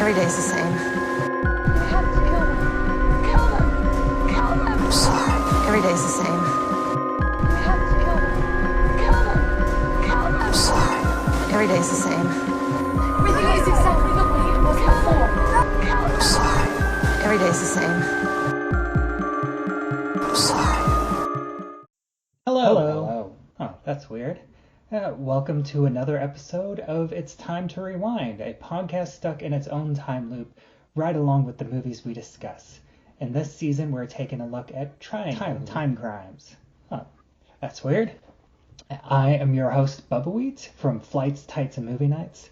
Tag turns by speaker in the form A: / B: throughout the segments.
A: Every day's the same.
B: We have to kill them. Kill them. Kill them.
A: I'm sorry. Every day's the same.
B: We have to kill them. Kill them. Kill them.
A: I'm sorry. Every day's the same.
B: Everything is exactly the way it was before. Kill them.
A: I'm sorry. Every day's the same. I'm sorry.
C: Hello. Oh, that's weird. Welcome to another episode of It's Time to Rewind, a podcast stuck in its own time loop, right along with the movies we discuss. In this season, we're taking a look at time crimes. Oh, that's weird. I am your host, Bubbawheat, from Flights, Tights, and Movie Nights.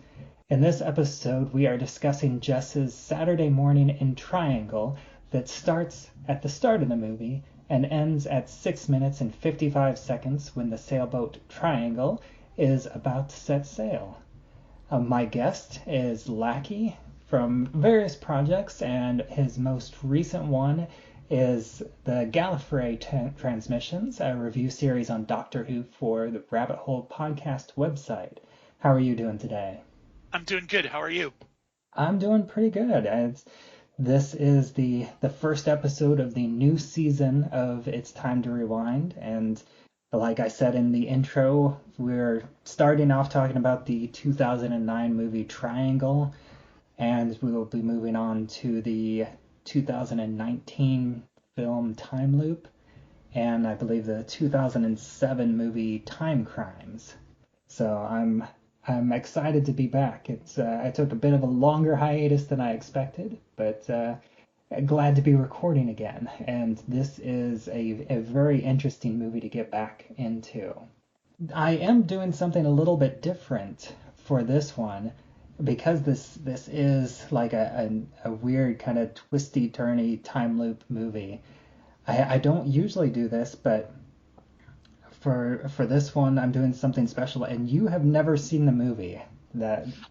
C: In this episode, we are discussing Jess's Saturday morning in Triangle that starts at the start of the movie and ends at 6 minutes and 55 seconds when the sailboat Triangle is about to set sail. My guest is Lackey from various projects, and his most recent one is the Gallifrey Transmissions, a review series on Doctor Who for the Rabbit Hole podcast website. How are you doing today?
D: I'm doing good. How are you?
C: I'm doing pretty good. This is the first episode of the new season of It's Time to Rewind, and like I said in the intro, we're starting off talking about the 2009 movie Triangle, and we will be moving on to the 2019 film Time Loop, and I believe the 2007 movie Time Crimes. So I'm excited to be back. I took a bit of a longer hiatus than I expected, but glad to be recording again. And this is a very interesting movie to get back into. I am doing something a little bit different for this one, because this is like a weird kind of twisty-turny time loop movie. I don't usually do this, but for this one, I'm doing something special, and you have never seen the movie.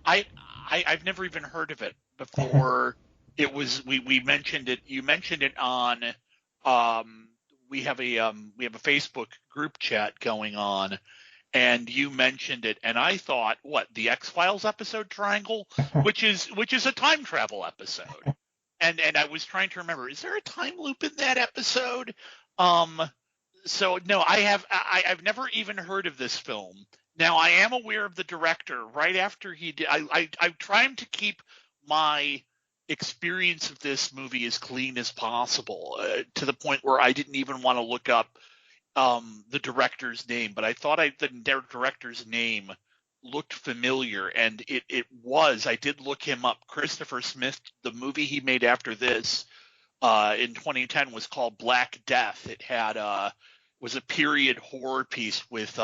D: I've never even heard of it before. It was we mentioned it. You mentioned it on. We have a Facebook group chat going on, and you mentioned it, and I thought, what, the X-Files episode Triangle, which is a time travel episode, and I was trying to remember, is there a time loop in that episode? So no, I've never even heard of this film. Now I am aware of the director. Right after he did, I'm trying to keep my experience of this movie as clean as possible, to the point where I didn't even want to look up the director's name, but I thought the director's name looked familiar, and it was. I did look him up. Christopher Smith. The movie he made after this in 2010 was called Black Death. It had was a period horror piece with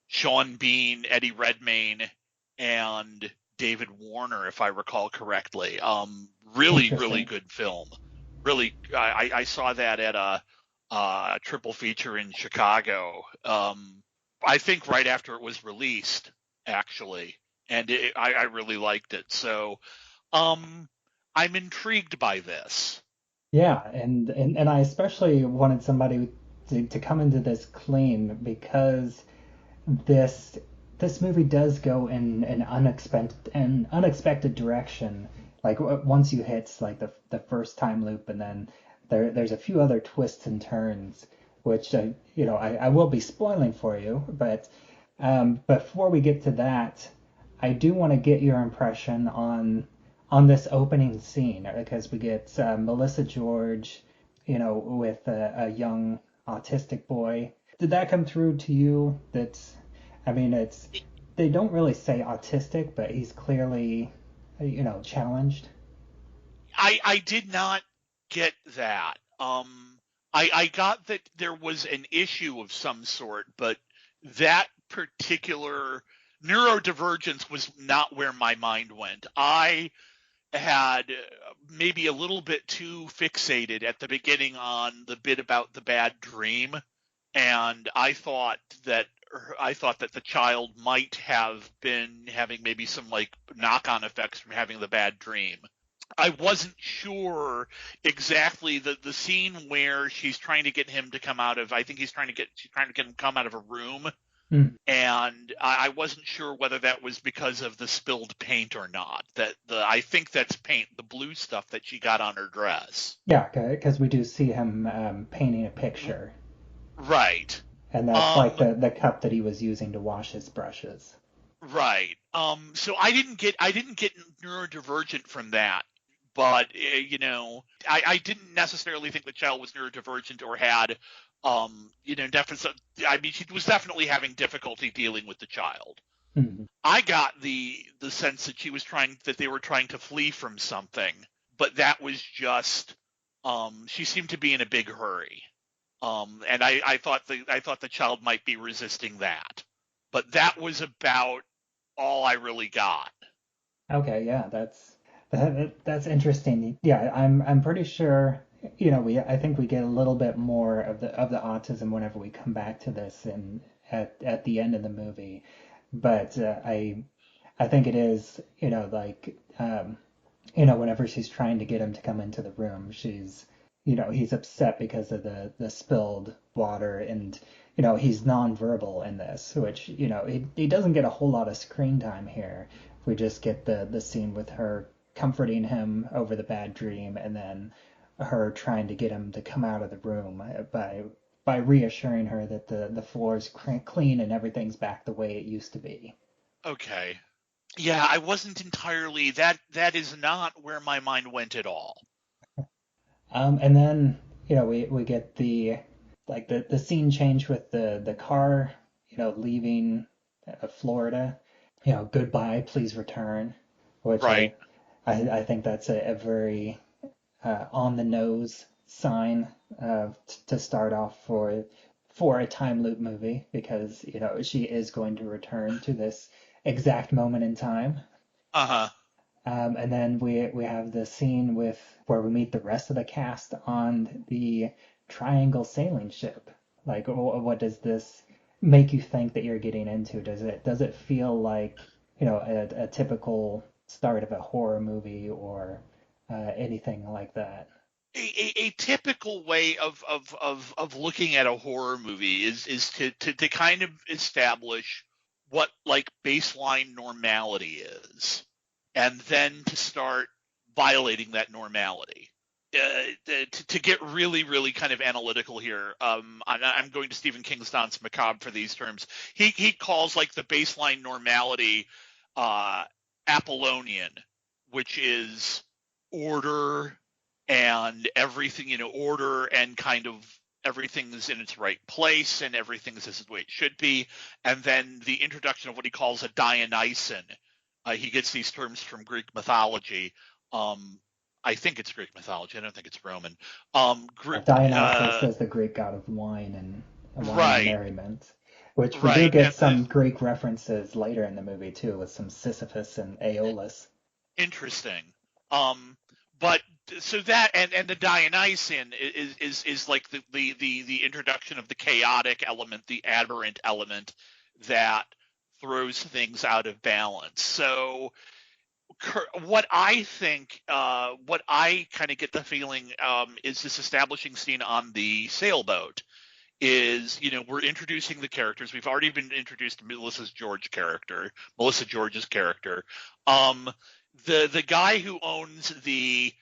D: Sean Bean, Eddie Redmayne, and David Warner, if I recall correctly. Really good film. Really, I saw that at a triple feature in Chicago. I think right after it was released, actually, and I really liked it. So I'm intrigued by this.
C: Yeah, and I especially wanted somebody to come into this clean, because this movie does go in an unexpected direction. Like once you hit like the first time loop, and then there's a few other twists and turns, which I will be spoiling for you. But before we get to that, I do want to get your impression on this opening scene, because we get Melissa George, with a young autistic boy. Did that come through to you? They don't really say autistic, but he's clearly, challenged.
D: I did not get that. I got that there was an issue of some sort, but that particular neurodivergence was not where my mind went. I had maybe a little bit too fixated at the beginning on the bit about the bad dream, and I thought that the child might have been having maybe some like knock-on effects from having the bad dream. I wasn't sure exactly the scene where she's trying to get him to come out of. I think she's trying to get him to come out of a room
C: Mm.
D: And I wasn't sure whether that was because of the spilled paint or not. I think that's paint, the blue stuff that she got on her dress.
C: Yeah, because we do see him painting a picture,
D: Right.
C: and that's like
D: Um,
C: the cup that he was using to wash his brushes.
D: right. So I didn't get neurodivergent from that, but I didn't necessarily think the child was neurodivergent or had deficit. I mean, she was definitely having difficulty dealing with the child.
C: Mm.
D: I got the sense that they were trying to flee from something, but that was just she seemed to be in a big hurry. And I thought the child might be resisting that. But that was about all I really got.
C: Okay, yeah, that's interesting. Yeah, I'm pretty sure, I think we get a little bit more of the autism whenever we come back to this and at the end of the movie. But I think it is, like whenever she's trying to get him to come into the room, he's upset because of the spilled water, and he's nonverbal in this, which he doesn't get a whole lot of screen time here. We just get the scene with her comforting him over the bad dream, and then her trying to get him to come out of the room by reassuring her that the floor's clean and everything's back the way it used to be.
D: Okay. Yeah, I wasn't entirely that is not where my mind went at all.
C: And then we get the scene change with the car leaving Florida. Goodbye, please return, which
D: Right.
C: I think that's a very on the nose sign to start off for a time loop movie, because she is going to return to this exact moment in time.
D: Uh-huh.
C: And then we have the scene where we meet the rest of the cast on the Triangle sailing ship. Like, what does this make you think that you're getting into? Does it feel like a typical start of a horror movie, or anything like that?
D: A typical way of looking at a horror movie is to kind of establish what like baseline normality is, and then to start violating that normality. To get really, really kind of analytical here, I'm going to Stephen King's Danse Macabre for these terms. He calls like the baseline normality uh, Apollonian, which is order and everything, order and kind of everything is in its right place and everything is the way it should be. And then the introduction of what he calls a Dionysian. He gets these terms from Greek mythology. I think it's Greek mythology. I don't think it's Roman.
C: Dionysus is the Greek god of wine and
D: Right,
C: merriment, which we do
D: right.
C: get some Greek references later in the movie too, with some Sisyphus and Aeolus.
D: Interesting. Um, but so that and the Dionysian is like the introduction of the chaotic element, the aberrant element that throws things out of balance. So what I think, what I kind of get the feeling is this establishing scene on the sailboat is, we're introducing the characters. We've already been introduced to Melissa George's character. Um, the guy who owns the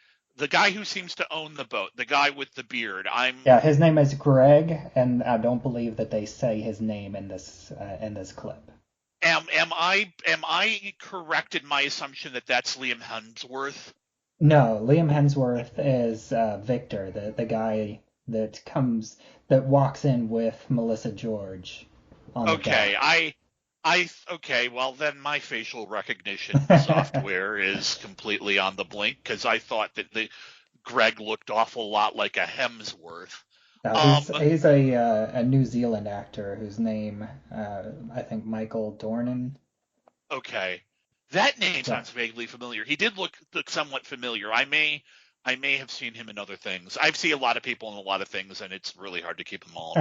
D: guy who seems to own the boat, the guy with the beard.
C: Yeah, his name is Greg, and I don't believe that they say his name in this clip.
D: Am I correct in my assumption that that's Liam Hemsworth?
C: No, Liam Hemsworth is Victor, the guy that walks in with Melissa George on the
D: Okay,
C: dock.
D: okay, well then my facial recognition software is completely on the blink because I thought that the Greg looked awful lot like a Hemsworth.
C: No, he's
D: Um,
C: he's a New Zealand actor whose name I think Michael Dornan.
D: okay, that name
C: Yeah.
D: sounds vaguely familiar. He did look somewhat familiar. I may have seen him in other things. I've seen a lot of people in a lot of things, and it's really hard to keep them all.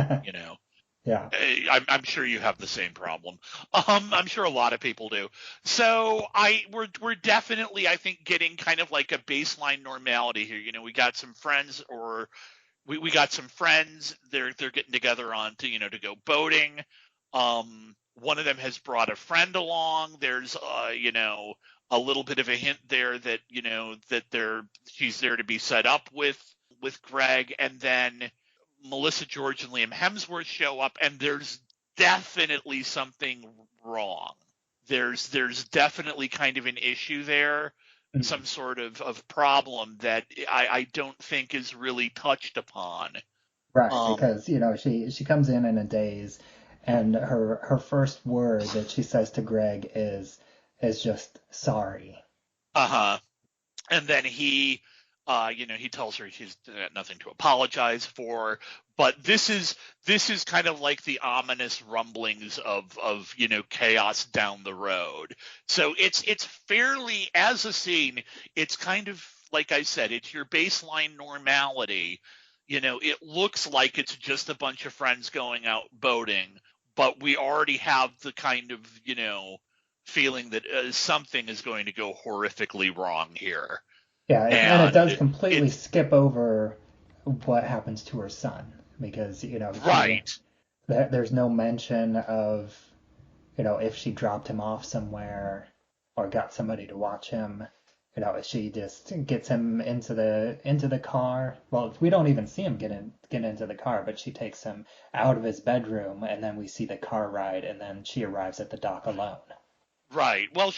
C: Yeah.
D: I'm sure you have the same problem. I'm sure a lot of people do. So we're definitely, I think, getting kind of like a baseline normality here. We got some friends, or we got some friends. They're getting together to go boating. One of them has brought a friend along. There's, a little bit of a hint there that, she's there to be set up with Greg. And then Melissa George and Liam Hemsworth show up, and there's definitely something wrong. There's definitely kind of an issue there, some sort of problem that I don't think is really touched upon.
C: Right, because she comes in a daze, and her first word that she says to Greg is just sorry.
D: And then he tells her she's nothing to apologize for. But this is kind of like the ominous rumblings of chaos down the road. So it's fairly, as a scene, it's kind of like I said, it's your baseline normality. It looks like it's just a bunch of friends going out boating, but we already have the kind of feeling that something is going to go horrifically wrong here.
C: Yeah, and it does completely skip over what happens to her son, because
D: right.
C: There's no mention of if she dropped him off somewhere or got somebody to watch him. She just gets him into the car. Well, we don't even see him get into the car, but she takes him out of his bedroom, and then we see the car ride, and then she arrives at the dock alone.
D: Right. Well,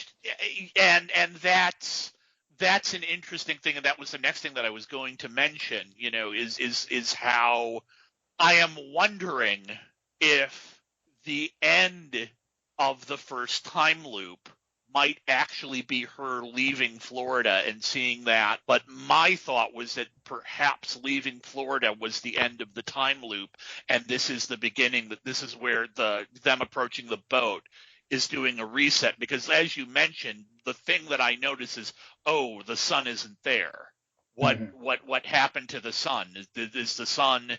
D: and that's an interesting thing, and that was the next thing that I was going to mention. Is how I am wondering if the end of the first time loop might actually be her leaving Florida and seeing that. But my thought was that perhaps leaving Florida was the end of the time loop, and this is the beginning, that this is where them approaching the boat is doing a reset. Because as you mentioned, the thing that I notice is, the sun isn't there. What happened to the son? Is the son,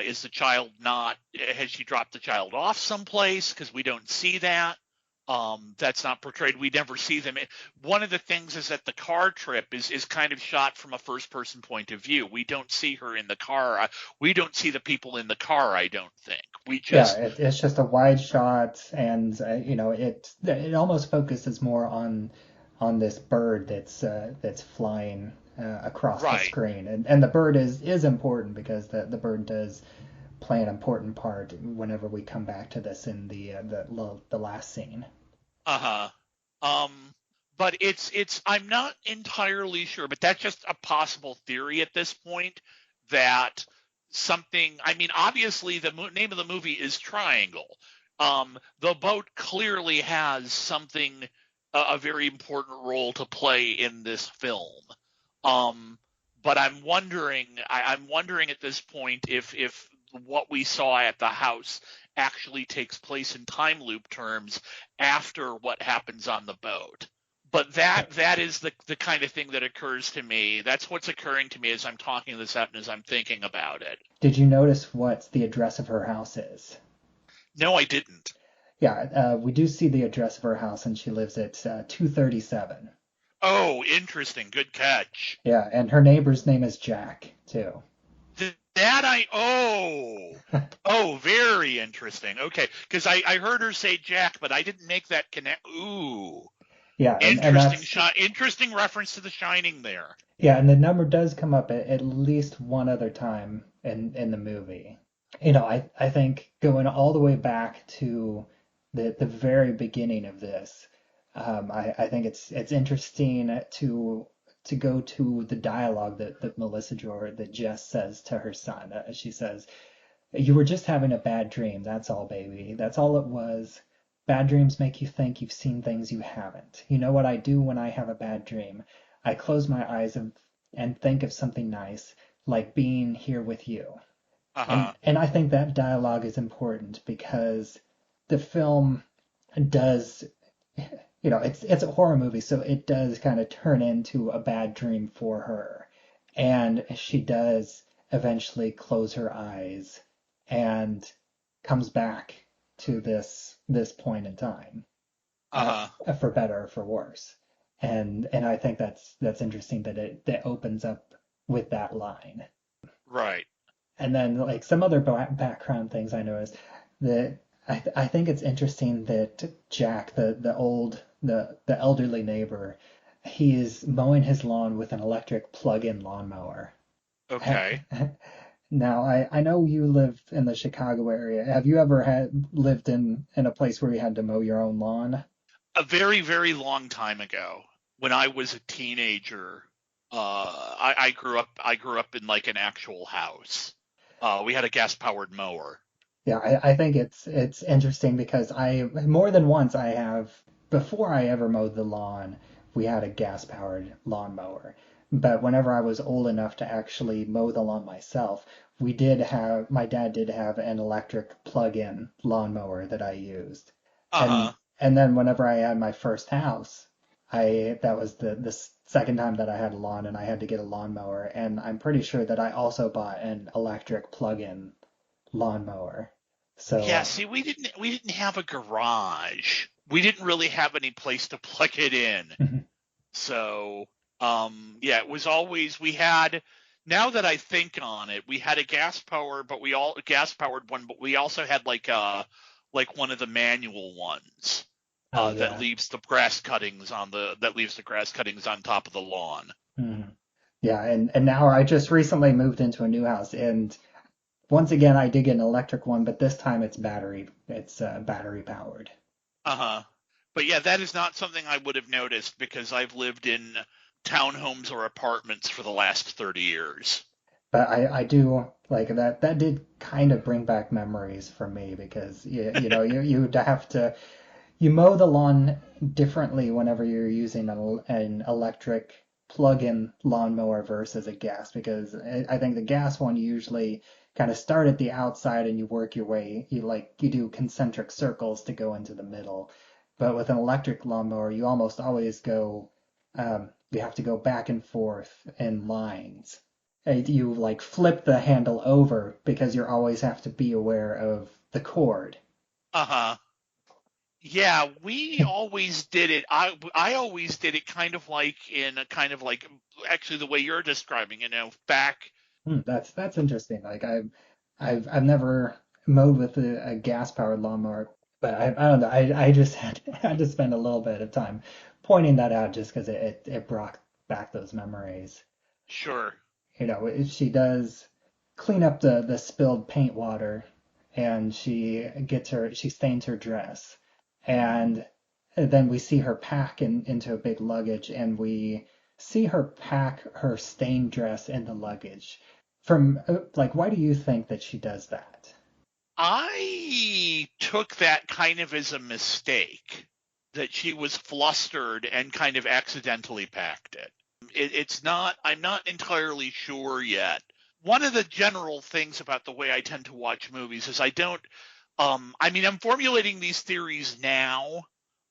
D: is the child not, has she dropped the child off someplace? Because we don't see that. That's not portrayed. We never see them. One of the things is that the car trip is kind of shot from a first-person point of view. We don't see her in the car. We don't see the people in the car, I don't think.
C: It's just a wide shot, and it almost focuses more on this bird that's flying across the screen, and the bird is important, because the bird does play an important part whenever we come back to this in the last scene.
D: But it's I'm not entirely sure, but that's just a possible theory at this point, that something, I mean, obviously the name of the movie is Triangle. The boat clearly has something, a very important role to play in this film. But I'm wondering at this point if what we saw at the house actually takes place in time loop terms after what happens on the boat. But that is the kind of thing that occurs to me. That's what's occurring to me as I'm talking this out and as I'm thinking about it.
C: Did you notice what the address of her house is?
D: No, I didn't.
C: Yeah, we do see the address of her house, and she lives at 237.
D: Oh, interesting. Good catch.
C: Yeah, and her neighbor's name is Jack, too.
D: Very interesting. Okay, because I heard her say Jack, but I didn't make that connect. Ooh.
C: Yeah,
D: interesting reference to The Shining there.
C: Yeah, and the number does come up at least one other time in the movie. I think going all the way back to the very beginning of this, I think it's interesting to go to the dialogue that Melissa George, that Jess says to her son. She says, "You were just having a bad dream. That's all, baby. That's all it was. Bad dreams make you think you've seen things you haven't. You know what I do when I have a bad dream? I close my eyes and think of something nice, like being here with you." And I think that dialogue is important, because the film does, it's a horror movie, so it does kind of turn into a bad dream for her. And she does eventually close her eyes and comes back to this point in time, for better or for worse. And I think that's interesting that opens up with that line.
D: Right.
C: And then, like, some other background things I noticed, that I think it's interesting that Jack, the elderly neighbor, he is mowing his lawn with an electric plug-in lawnmower.
D: Okay.
C: Now, I know you live in the Chicago area. Have you ever lived in a place where you had to mow your own lawn?
D: A very, very long time ago, when I was a teenager, I grew up in like an actual house. We had a gas powered mower.
C: Yeah, I think it's interesting because I more than once I have before I ever mowed the lawn, we had a gas-powered lawnmower. But whenever I was old enough to actually mow the lawn myself, my dad did have an electric plug-in lawnmower that I used. And
D: Uh-huh.
C: and then whenever I had my first house, I that was the second time that I had a lawn and I had to get a lawnmower, and I'm pretty sure that I also bought an electric plug-in lawnmower.
D: Yeah,
C: So,
D: see, we didn't have a garage. We didn't really have any place to plug it in. So, yeah, it was always we had. Now that I think on it, we had a gas powered one, but we also had like one of the manual ones
C: oh
D: that
C: yeah.
D: leaves the grass cuttings on top of the lawn.
C: Mhm. Yeah, and now I just recently moved into a new house, and once again I did get an electric one, but this time it's battery powered.
D: Uh-huh. But yeah, that is not something I would have noticed because I've lived in townhomes or apartments for the last 30 years.
C: But I do like that did kind of bring back memories for me because you know you'd have to you mow the lawn differently whenever you're using an electric plug-in lawnmower versus a gas, because I think the gas one you usually kind of start at the outside and you work your way, you do concentric circles to go into the middle. But with an electric lawnmower, you almost always you have to go back and forth in lines. You like flip the handle over because you always have to be aware of the cord.
D: Uh-huh. Yeah, we always did it. I always did it kind of like in a kind of like actually the way you're describing, back.
C: That's interesting. Like I've never mowed with a gas powered lawnmower, but I don't know. I just had to spend a little bit of time pointing that out just because it brought back those memories.
D: Sure.
C: You know, she does clean up the spilled paint water, and she stains her dress, and then we see her pack into a big luggage, and we see her pack her stained dress in the luggage. Why do you think that she does that?
D: I took that kind of as a mistake that she was flustered and kind of accidentally packed it. It's not, I'm not entirely sure yet. One of the general things about the way I tend to watch movies is I don't, I mean, I'm formulating these theories now,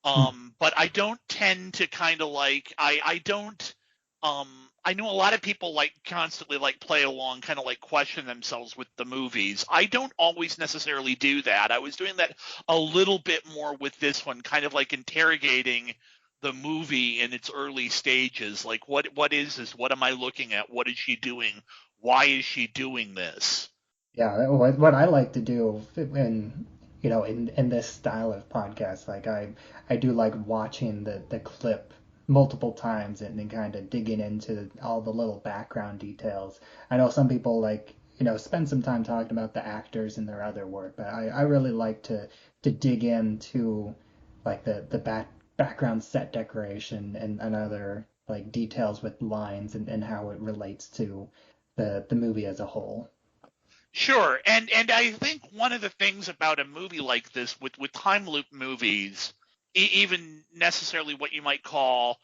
C: Hmm.
D: but I don't tend to kind of like, I don't, um, I know a lot of people like constantly like play along, kind of like question themselves with the movies. I don't always necessarily do that. I was doing that a little bit more with this one, kind of like interrogating the movie in its early stages. Like, what is this? What am I looking at? What is she doing? Why is she doing this?
C: Yeah, what I like to do in this style of podcast, like I do like watching the clip multiple times and then kind of digging into all the little background details. I know some people like, spend some time talking about the actors and their other work, but I really like to dig into like the background set decoration and other like details with lines and how it relates to the movie as a whole.
D: Sure, and I think one of the things about a movie like this, with time loop movies, even necessarily what you might call,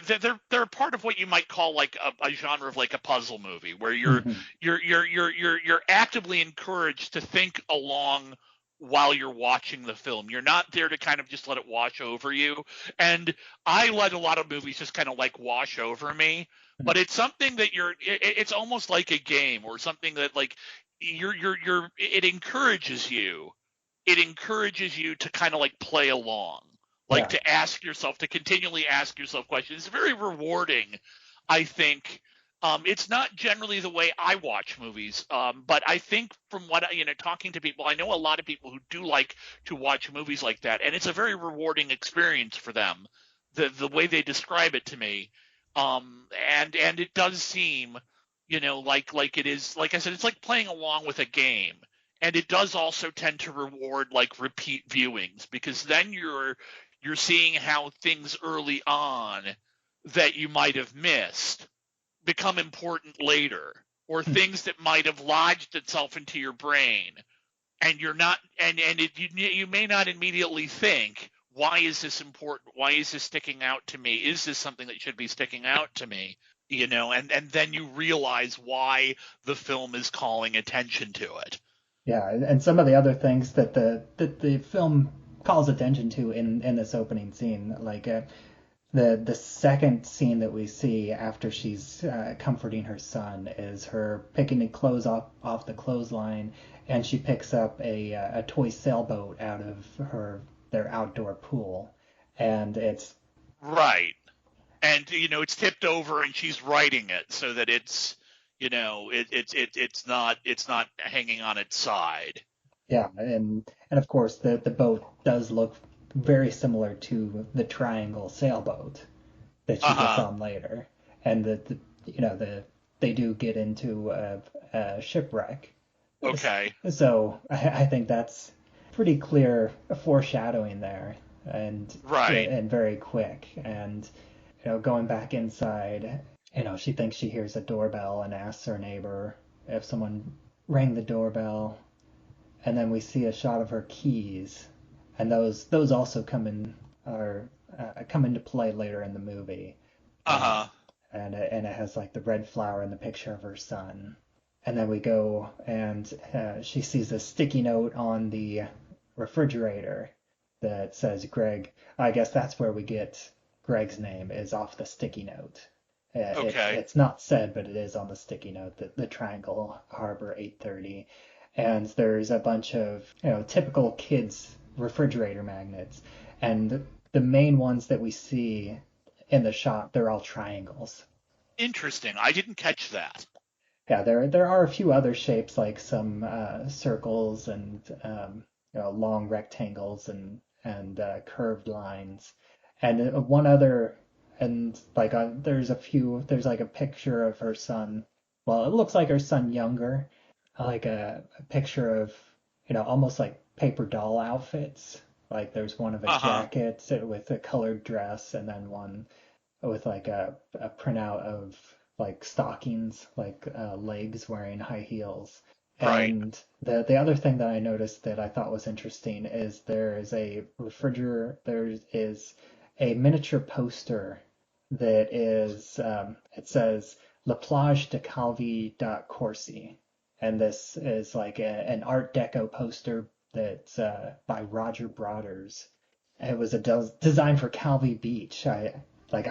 D: they're part of what you might call like a genre of like a puzzle movie, where
C: Hmm.
D: you're actively encouraged to think along while you're watching the film. You're not there to kind of just let it wash over you. And I let a lot of movies just kind of like wash over me. But it's something that it's almost like a game or something that like it encourages you. It encourages you to kind of like play along, like
C: Yeah.
D: to continually ask yourself questions. It's very rewarding, I think, It's not generally the way I watch movies, but I think from what talking to people, I know a lot of people who do like to watch movies like that, and it's a very rewarding experience for them. The way they describe it to me, and it does seem, like it is. Like I said, it's like playing along with a game, and it does also tend to reward like repeat viewings because then you're seeing how things early on that you might have missed become important later, or things that might have lodged itself into your brain, and you're not, you may not immediately think, why is this important? Why is this sticking out to me? Is this something that should be sticking out to me? And then you realize why the film is calling attention to it.
C: Yeah, and some of the other things that the film calls attention to in this opening scene, like the second scene that we see after she's comforting her son is her picking the clothes off the clothesline, and she picks up a toy sailboat out of their outdoor pool, and it's
D: right, and it's tipped over, and she's riding it so that it's it's not hanging on its side.
C: Yeah, and of course the boat does look very similar to the triangle sailboat that she gets on later, and they do get into a shipwreck.
D: Okay.
C: So I think that's pretty clear foreshadowing there, and
D: right,
C: and very quick. And going back inside, she thinks she hears a doorbell and asks her neighbor if someone rang the doorbell, and then we see a shot of her keys, and those also come into play later in the movie. And it has like the red flower in the picture of her son. And then we go and she sees a sticky note on the refrigerator that says Greg. I guess that's where we get Greg's name, is off the sticky note.
D: Okay.
C: It's not said, but it is on the sticky note, that the Triangle Harbor 830. And there's a bunch of typical kids refrigerator magnets, and the main ones that we see in the shot, they're all triangles.
D: Interesting. I didn't catch that.
C: Yeah, there are a few other shapes, like some circles and long rectangles and curved lines, and one other, and like there's like a picture of her son. Well, it looks like her son younger, like a picture of almost like paper doll outfits. Like there's one of a jacket with a colored dress, and then one with like a printout of like stockings, like legs wearing high heels.
D: Right.
C: And the other thing that I noticed that I thought was interesting is there is a miniature poster that is it says La Plage de Calvi da Corsi, and this is like an Art Deco poster that's by Roger Broaders. It was designed for Calvi Beach. I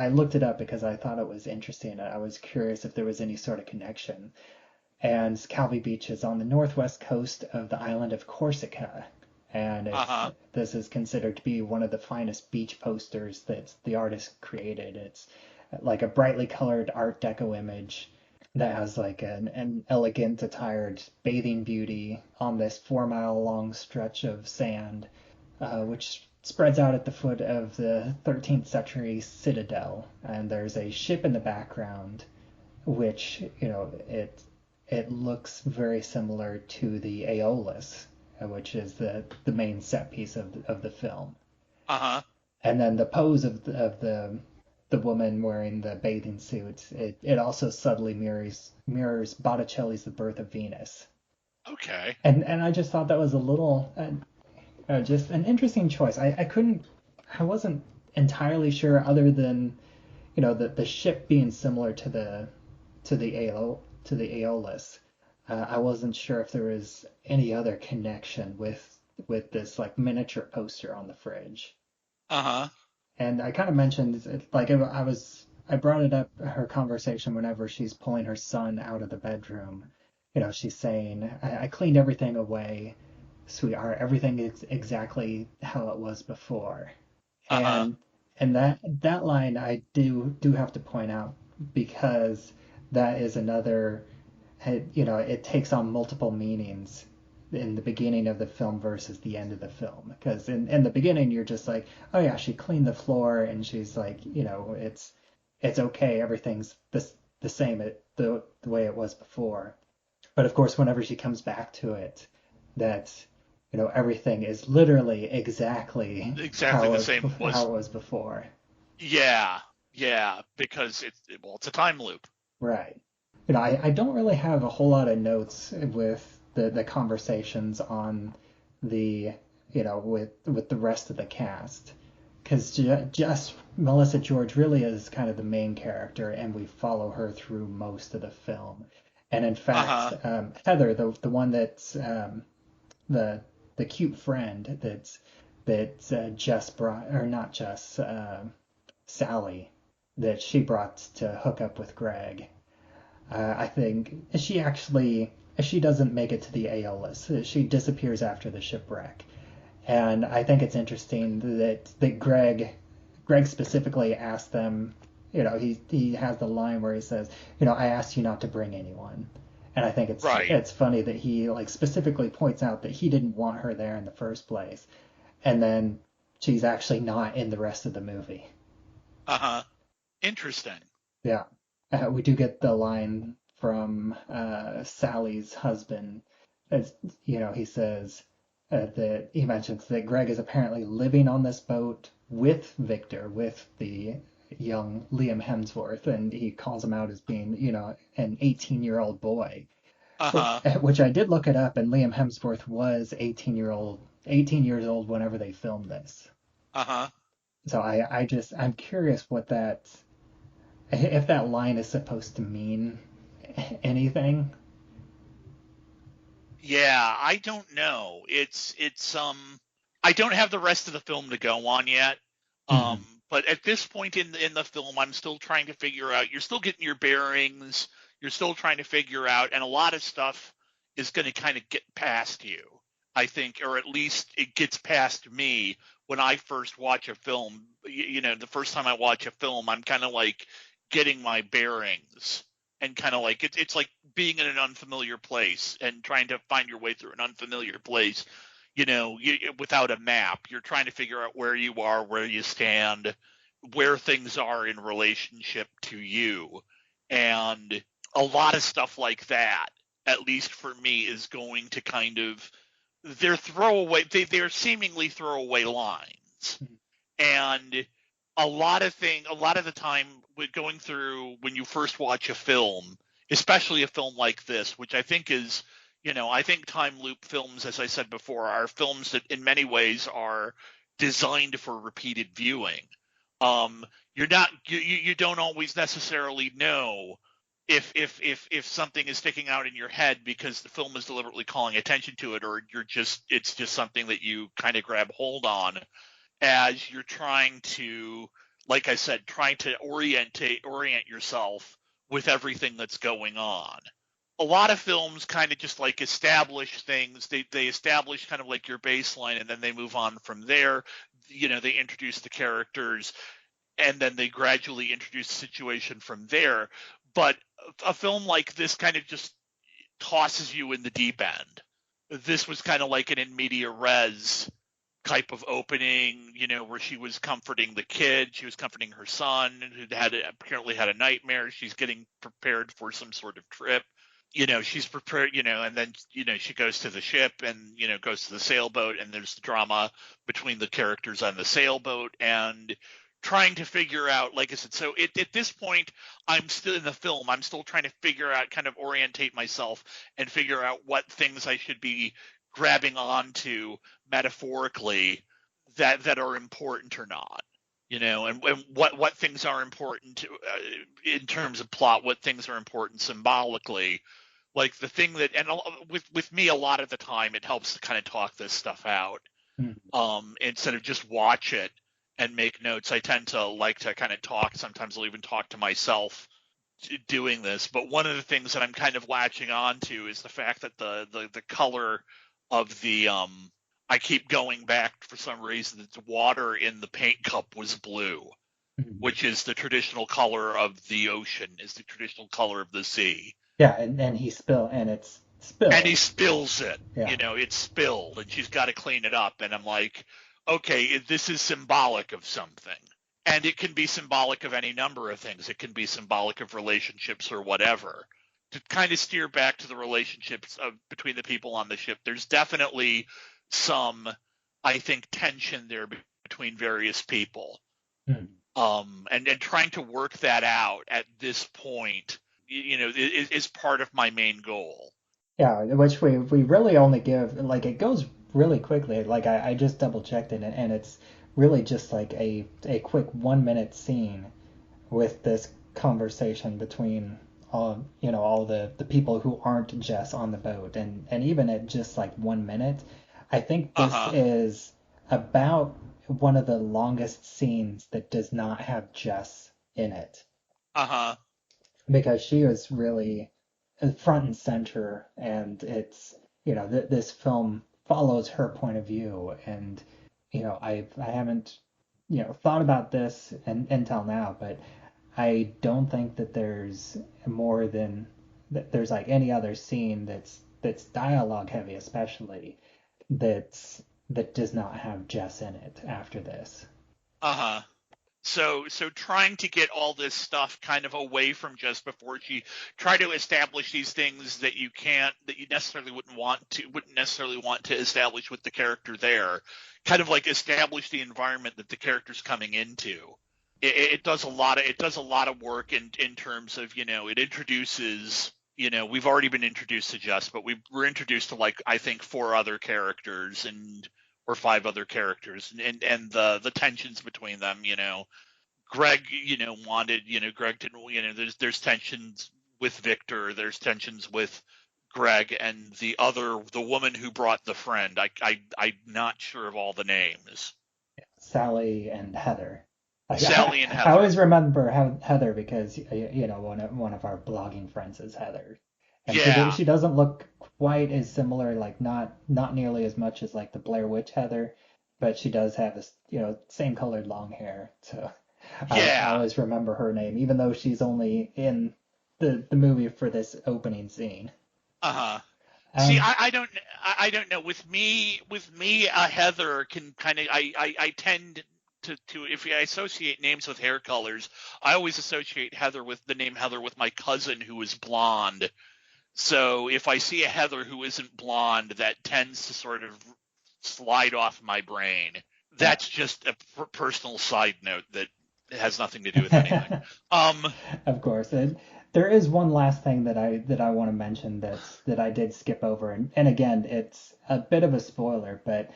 C: looked it up because I thought it was interesting. I was curious if there was any sort of connection. And Calvi Beach is on the northwest coast of the island of Corsica. And this is considered to be one of the finest beach posters that the artist created. It's like a brightly colored Art Deco image that has like an elegant attired bathing beauty on this 4-mile long stretch of sand, which spreads out at the foot of the 13th century citadel. And there's a ship in the background, which, it looks very similar to the Aeolus, which is the main set piece of the film. And then the pose of the woman wearing the bathing suit, it also subtly mirrors Botticelli's The Birth of Venus.
D: Okay.
C: And I just thought that was a little just an interesting choice. I wasn't entirely sure, other than the ship being similar to the Aeolus. I wasn't sure if there was any other connection with this like miniature poster on the fridge. And I kind of mentioned, like, I brought it up, her conversation, whenever she's pulling her son out of the bedroom. She's saying, I cleaned everything away, sweetheart. Everything is exactly how it was before. And that line I do have to point out, because that is another, it takes on multiple meanings in the beginning of the film versus the end of the film. Because in the beginning, you're just like, oh yeah, she cleaned the floor, and she's like, it's okay, everything's the same the way it was before. But of course, whenever she comes back to it, that everything is literally exactly
D: the same
C: how it was before.
D: Yeah, because it's a time loop.
C: Right. I don't really have a whole lot of notes with the conversations on the with the rest of the cast, because just Melissa George really is kind of the main character, and we follow her through most of the film. And in fact, Heather, the one that's the cute friend that Jess brought, or not Jess, Sally, that she brought to hook up with Greg. I think she doesn't make it to the AL list. She disappears after the shipwreck. And I think it's interesting that Greg specifically asked them, he has the line where he says, I asked you not to bring anyone. And I think it's funny that he specifically points out that he didn't want her there in the first place. And then she's actually not in the rest of the movie.
D: Interesting.
C: Yeah. We do get the line from Sally's husband. As he says that he mentions that Greg is apparently living on this boat with Victor, with the young Liam Hemsworth, and he calls him out as being, an 18-year-old boy. Which I did look it up, and Liam Hemsworth was 18 years old whenever they filmed this. So I'm curious if that line is supposed to mean anything.
D: Yeah, I don't know. It's I don't have the rest of the film to go on yet. But at this point in the film, I'm still trying to figure out. You're still getting your bearings. You're still trying to figure out, and a lot of stuff is going to kind of get past you, I think, or at least it gets past me when I first watch a film. The first time I watch a film, I'm kind of like getting my bearings, and kind of like it's like being in an unfamiliar place and trying to find your way through an unfamiliar place. Without a map, you're trying to figure out where you are, where you stand, where things are in relationship to you. And a lot of stuff like that, at least for me, is going to kind of, they're seemingly throwaway lines. And a lot of the time with going through when you first watch a film, especially a film like this, which I think is, I think time loop films, as I said before, are films that in many ways are designed for repeated viewing. You don't always necessarily know if something is sticking out in your head because the film is deliberately calling attention to it, or it's just something that you kind of grab hold on as you're trying to, like I said, trying to orient yourself with everything that's going on. A lot of films kind of just like establish things. They establish kind of like your baseline, and then they move on from there. They introduce the characters, and then they gradually introduce the situation from there. But a film like this kind of just tosses you in the deep end. This was kind of like an in media res type of opening, where she was comforting the kid. She was comforting her son, who apparently had a nightmare. She's getting prepared for some sort of trip. She's prepared, and then, she goes to the ship and, goes to the sailboat, and there's the drama between the characters on the sailboat and trying to figure out, like I said, so at this point, I'm still in the film. I'm still trying to figure out, kind of orientate myself and figure out what things I should be grabbing onto metaphorically that are important or not. And what things are important in terms of plot, what things are important symbolically. Like the thing that, and with me, a lot of the time, it helps to kind of talk this stuff out instead of just watch it and make notes. I tend to like to kind of talk. Sometimes I'll even talk to myself doing this. But one of the things that I'm kind of latching on to is the fact that the color of the I keep going back for some reason that the water in the paint cup was blue. which is the traditional color of the ocean, is the traditional color of the sea.
C: Yeah, and it's spilled.
D: And he spills it.
C: Yeah.
D: It's spilled, and she's got to clean it up. And I'm like, okay, this is symbolic of something. And it can be symbolic of any number of things. It can be symbolic of relationships or whatever. To kind of steer back to the relationships between the people on the ship, there's definitely some, I think, tension there between various people. And trying to work that out at this point, is part of my main goal.
C: Yeah, which we really only give, like, it goes really quickly. Like, I just double checked it, and it's really just like a quick 1 minute scene with this conversation between all the people who aren't Jess on the boat, and even at just like 1 minute, I think this is about one of the longest scenes that does not have Jess in it. Because she was really front and center, and it's this film follows her point of view, and I haven't thought about this until now, but I don't think that there's more than that there's like any other scene that's dialogue heavy, especially that does not have Jess in it after this.
D: So trying to get all this stuff kind of away from Jess before she try to establish these things that you necessarily wouldn't necessarily want to establish with the character there, kind of like establish the environment that the character's coming into. It does a lot of work in terms of, it introduces, we've already been introduced to Jess, but we're introduced to, like, I think 4 other characters or 5 other characters, and the tensions between them. Greg Greg didn't, there's tensions with Victor, there's tensions with Greg and the woman who brought the friend. I'm not sure of all the names.
C: Sally and Heather.
D: Sally and Heather.
C: I always remember Heather because one of our blogging friends is Heather. And she doesn't look quite as similar, like not nearly as much as like the Blair Witch Heather, but she does have this, same colored long hair. So I always remember her name, even though she's only in the movie for this opening scene.
D: See, I don't know. With me, Heather can kind of, I tend to if I associate names with hair colors, I always associate the name Heather with my cousin who is blonde. So if I see a Heather who isn't blonde, that tends to sort of slide off my brain. That's just a personal side note that has nothing to do with anything.
C: Of course. And there is one last thing that I want to mention that I did skip over, and again, it's a bit of a spoiler, but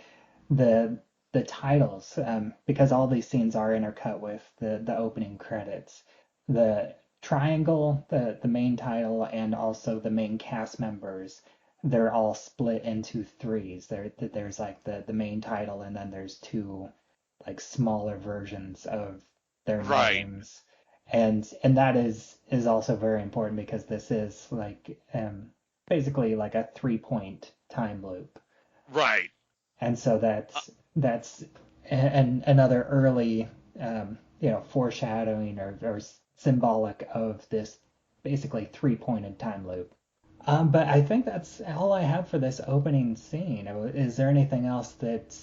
C: the titles, because all these scenes are intercut with the opening credits, the triangle, the main title, and also the main cast members, they're all split into 3s. There's like the main title, and then there's 2 like smaller versions of their names. And that is also very important because this is like basically like a 3-point time loop.
D: Right.
C: And so that's another early foreshadowing or symbolic of this basically 3-pointed time loop. But I think that's all I have for this opening scene. Is there anything else that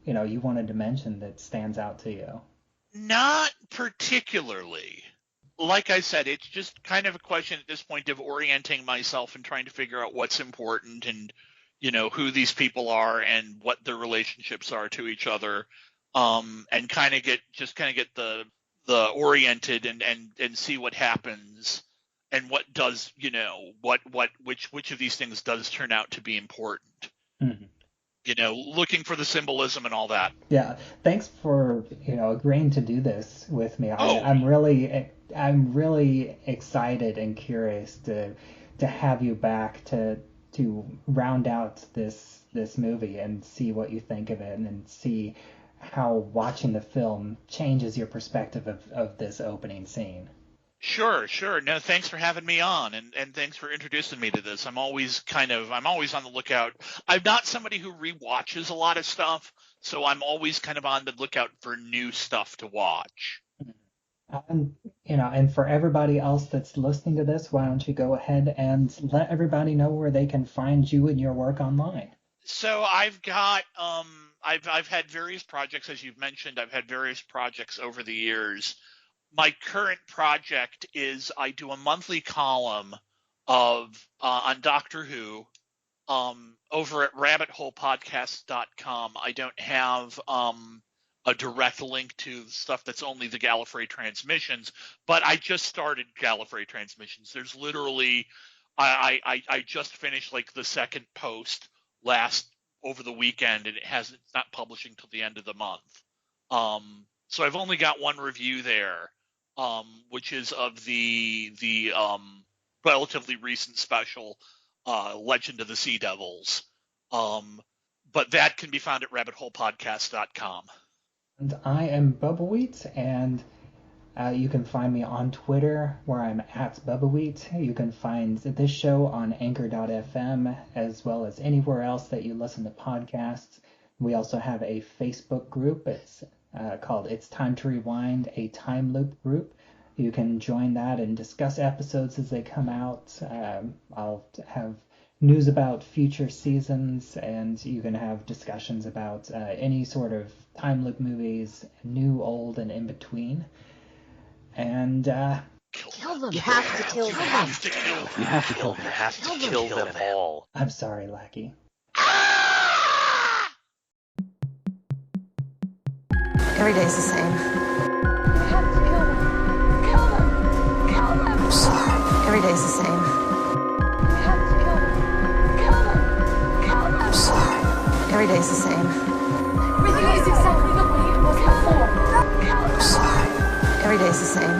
C: you wanted to mention that stands out to you?
D: Not particularly. Like I said, it's just kind of a question at this point of orienting myself and trying to figure out what's important and, who these people are and what their relationships are to each other, and kind of get the oriented and see what happens and what does, which of these things does turn out to be important. Mm-hmm. Looking for the symbolism and all that.
C: Yeah, thanks for agreeing to do this with me. I'm really excited and curious to have you back to round out this movie and see what you think of it and see how watching the film changes your perspective of this opening scene.
D: Sure, sure. No, thanks for having me on, and thanks for introducing me to this. I'm always on the lookout. I'm not somebody who rewatches a lot of stuff, so I'm always kind of on the lookout for new stuff to watch.
C: And and for everybody else that's listening to this, why don't you go ahead and let everybody know where they can find you and your work online?
D: So I've got I've had various projects, as you've mentioned. I've had various projects over the years. My current project is I do a monthly column of on Doctor Who over at rabbitholepodcast.com. I don't have a direct link to stuff that's only the Gallifrey Transmissions, but I just started Gallifrey Transmissions. There's literally I just finished like the second post over the weekend, and it's not publishing till the end of the month. So I've only got one review there, which is of the relatively recent special Legend of the Sea Devils. But that can be found at rabbitholepodcast.com.
C: And I am Bubbawheat, and you can find me on Twitter, where I'm at Bubbawheat. You can find this show on Anchor.fm, as well as anywhere else that you listen to podcasts. We also have a Facebook group. It's called It's Time to Rewind, a time loop group. You can join that and discuss episodes as they come out. I'll have news about future seasons, and you can have discussions about any sort of time loop movies, new, old, and in between. And
A: Kill them. You have to kill them.
D: You have to kill them.
E: You have to kill them.
F: You have to kill them all.
C: I'm sorry, Lackey.
A: Every day's the same.
B: You have to kill them. Kill them. Kill them.
A: Every day's the same.
B: You have to kill them. Kill them. Kill them.
A: Every day's the same.
B: Everything is exactly the way it was before. Kill them.
A: Every day's the same.